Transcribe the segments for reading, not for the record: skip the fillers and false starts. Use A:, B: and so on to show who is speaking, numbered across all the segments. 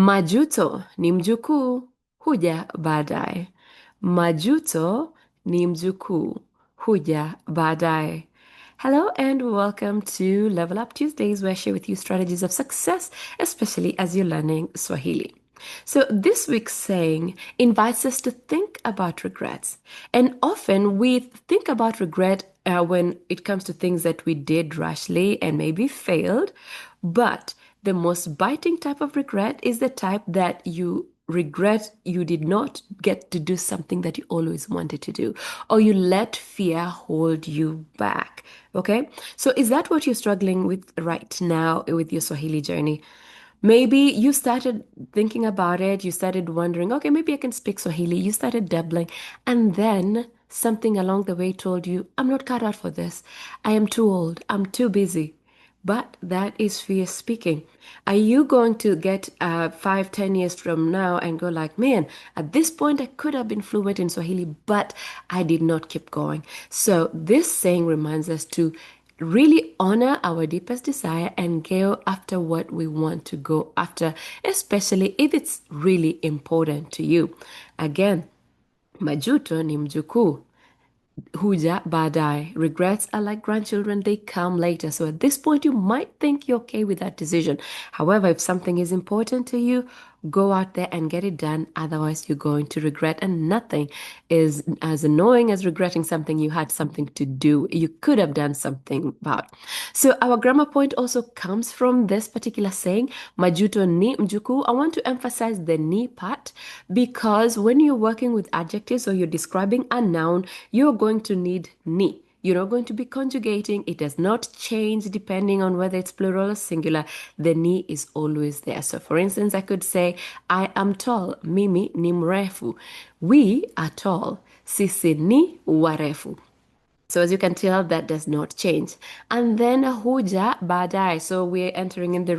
A: Majuto ni mjukuu, huja baadaye. Majuto ni mjukuu, huja baadaye. Hello and welcome to Level Up Tuesdays, where I share with you strategies of success, especially as you're learning Swahili. So, this week's saying invites us to think about regrets. And often we think about regret when it comes to things that we did rashly and maybe failed. But the most biting type of regret is the type that you regret you did not get to do something that you always wanted to do, or you let fear hold you back. Okay? So, is that what you're struggling with right now with your Swahili journey? Maybe you started thinking about it, you started wondering, okay, maybe I can speak Swahili. You started dabbling, and then something along the way told you, I'm not cut out for this. I am too old. I'm too busy. But that is fear speaking. Are you going to get 5, 10 years from now and go like, man, at this point I could have been fluent in Swahili, but I did not keep going. So this saying reminds us to really honor our deepest desire and go after what we want to go after, especially if it's really important to you. Again, Majuto ni mjukuu. Huja baadaye. Regrets are like grandchildren, they come later. So at this point, you might think you're okay with that decision. However, if something is important to you, go out there and get it done. Otherwise, you're going to regret. And nothing is as annoying as regretting something you had something to do. You could have done something about. So our grammar point also comes from this particular saying, Majuto ni mjukuu. I want to emphasize the ni part because when you're working with adjectives or you're describing a noun, you're going to need ni. You're not going to be conjugating. It does not change depending on whether it's plural or singular. The ni is always there. So for instance, I could say, I am tall. Mimi ni mrefu. We are tall. Sisi ni warefu. So as you can tell, that does not change. And then huja baadaye. So we're entering into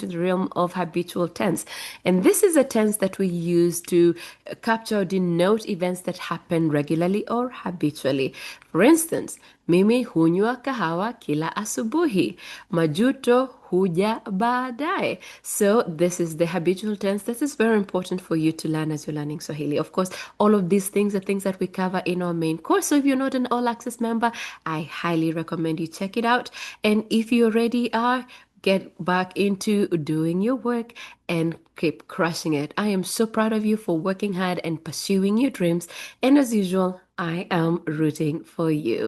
A: the realm of habitual tense. And this is a tense that we use to capture or denote events that happen regularly or habitually. For instance, mimi hunywa kahawa kila asubuhi. Majuto huja baadaye. So this is the habitual tense. This is very important for you to learn as you're learning Swahili. Of course, all of these things are things that we cover in our main course. So if you're not an all access member, I highly recommend you check it out. And if you already are, get back into doing your work and keep crushing it. I am so proud of you for working hard and pursuing your dreams. And as usual, I am rooting for you.